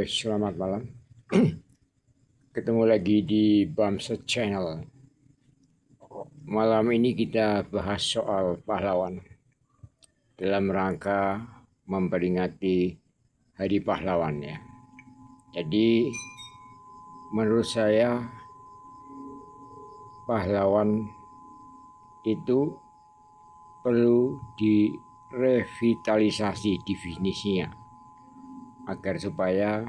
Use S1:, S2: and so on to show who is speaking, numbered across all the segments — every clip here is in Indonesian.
S1: Selamat malam. Ketemu lagi di Bamset Channel. Malam ini kita bahas soal pahlawan dalam rangka memperingati Hari Pahlawan ya. Jadi menurut saya pahlawan itu perlu direvitalisasi definisinya agar supaya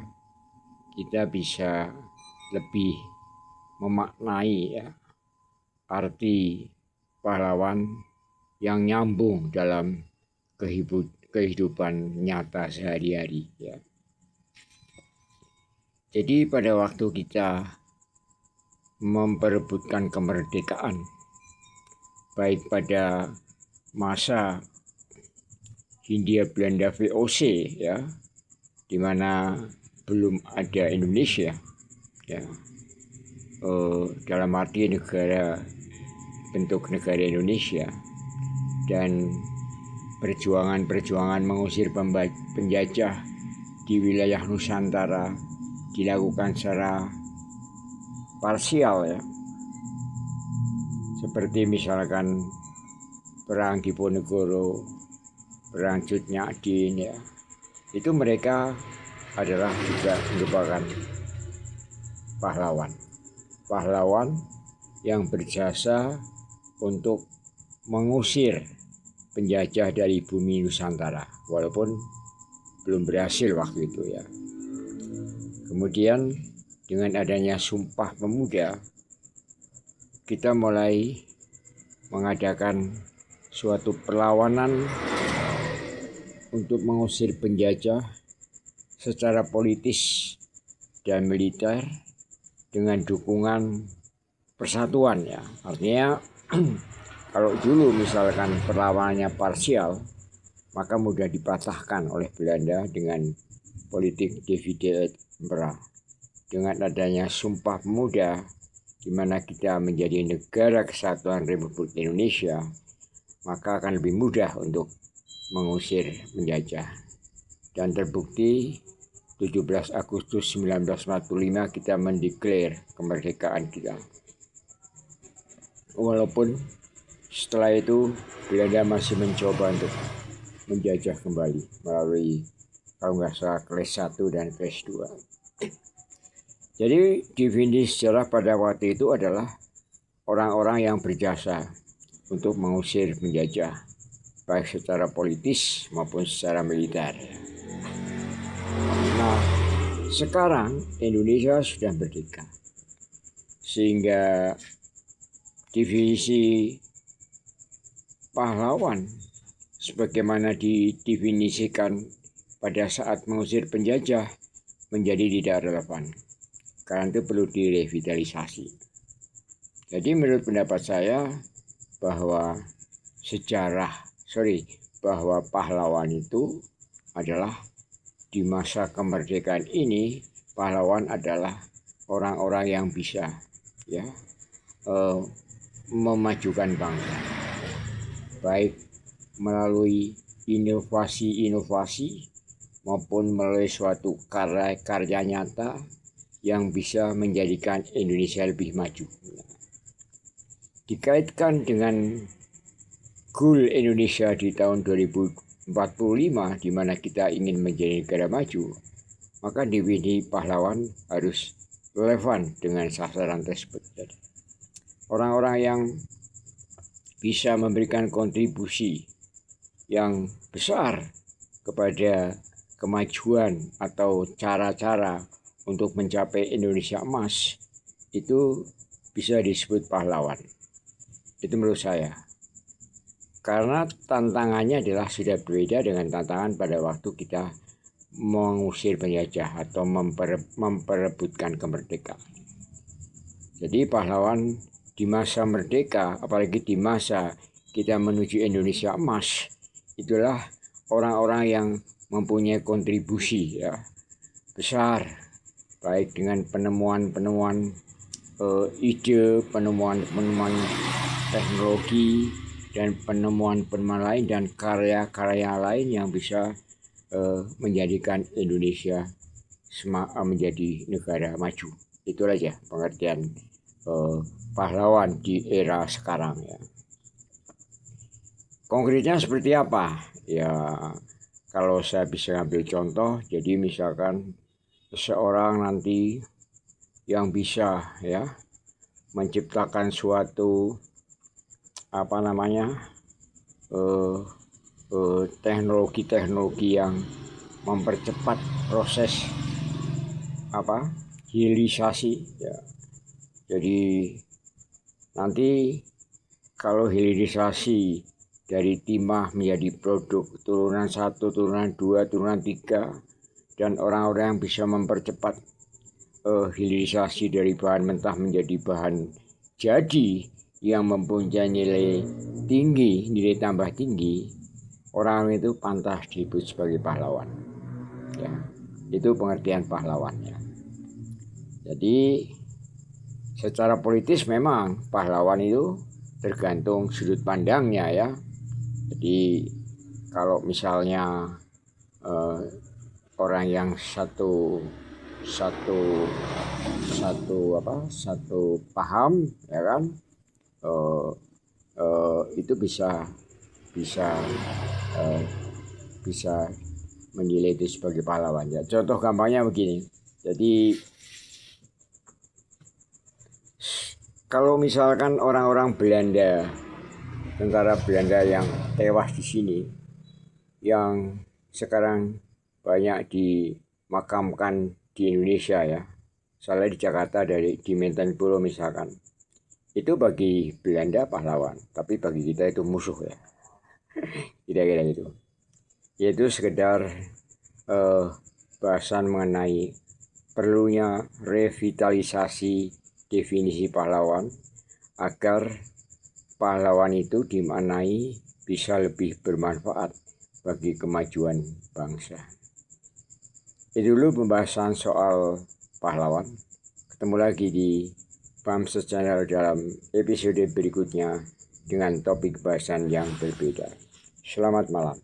S1: kita bisa lebih memaknai ya arti pahlawan yang nyambung dalam kehidupan nyata sehari-hari ya. Jadi pada waktu kita memperebutkan kemerdekaan baik pada masa Hindia Belanda VOC ya, di mana belum ada Indonesia ya, dalam arti bentuk negara Indonesia, dan perjuangan mengusir penjajah di wilayah Nusantara dilakukan secara parsial ya, seperti misalkan perang Diponegoro, perang Cut Nyak ya, itu mereka adalah juga merupakan pahlawan yang berjasa untuk mengusir penjajah dari bumi Nusantara, walaupun belum berhasil waktu itu ya. Kemudian dengan adanya Sumpah Pemuda, kita mulai mengadakan suatu perlawanan untuk mengusir penjajah secara politis dan militer dengan dukungan persatuan ya. Artinya kalau dulu misalkan perlawanannya parsial, maka mudah dipatahkan oleh Belanda dengan politik divide et impera. Dengan adanya Sumpah Pemuda, di mana kita menjadi negara kesatuan Republik Indonesia, maka akan lebih mudah untuk mengusir penjajah. Dan terbukti 17 Agustus 1945 kita mendeklar kemerdekaan kita. Walaupun setelah itu Belanda masih mencoba untuk menjajah kembali melalui kalau nggak salah kelas 1 dan kelas 2. Jadi definisi sejarah pada waktu itu adalah orang-orang yang berjasa untuk mengusir penjajah, baik secara politis maupun secara militer. Nah, sekarang Indonesia sudah merdeka, sehingga definisi pahlawan sebagaimana didefinisikan pada saat mengusir penjajah menjadi tidak relevan, karena itu perlu direvitalisasi. Jadi menurut pendapat saya bahwa bahwa pahlawan itu adalah di masa kemerdekaan ini, pahlawan adalah orang-orang yang bisa ya memajukan bangsa, baik melalui inovasi maupun melalui suatu karya nyata yang bisa menjadikan Indonesia lebih maju. Dikaitkan dengan goal Indonesia di tahun 2045, di mana kita ingin menjadi negara maju, maka definisi pahlawan harus relevan dengan sasaran tersebut. Orang-orang yang bisa memberikan kontribusi yang besar kepada kemajuan atau cara-cara untuk mencapai Indonesia emas, itu bisa disebut pahlawan. Itu menurut saya. Karena tantangannya adalah sudah berbeda dengan tantangan pada waktu kita mengusir penjajah atau memperebutkan kemerdekaan. Jadi pahlawan di masa merdeka, apalagi di masa kita menuju Indonesia emas, itulah orang-orang yang mempunyai kontribusi ya besar, baik dengan penemuan ide, penemuan teknologi, dan penemuan lain dan karya-karya lain yang bisa menjadikan Indonesia menjadi negara maju. Itu aja pengertian pahlawan di era sekarang ya. Konkretnya seperti apa? Ya kalau saya bisa ambil contoh, jadi misalkan seseorang nanti yang bisa ya menciptakan suatu teknologi-teknologi yang mempercepat proses hilirisasi ya. Jadi nanti kalau hilirisasi dari timah menjadi produk turunan 1, turunan 2, turunan 3, dan orang-orang yang bisa mempercepat hilirisasi dari bahan mentah menjadi bahan jadi yang mempunyai nilai tinggi, nilai tambah tinggi, orang itu pantas disebut sebagai pahlawan ya. Itu pengertian pahlawan ya. Jadi secara politis memang pahlawan itu tergantung sudut pandangnya ya. Jadi kalau misalnya orang yang satu paham ya kan, itu bisa menilai itu sebagai pahlawan ya. Contoh gampangnya begini. Jadi kalau misalkan orang-orang Belanda, tentara Belanda yang tewas di sini, yang sekarang banyak dimakamkan di Indonesia ya, misalnya di Jakarta, di Mentenpuro misalkan, itu bagi Belanda pahlawan, tapi bagi kita itu musuh ya, kira-kira gitu. Yaitu sekedar bahasan mengenai perlunya revitalisasi definisi pahlawan agar pahlawan itu dimaknai bisa lebih bermanfaat bagi kemajuan bangsa. Itu dulu pembahasan soal pahlawan. Ketemu lagi di Bamses Channel dalam episode berikutnya dengan topik bahasan yang berbeda. Selamat malam.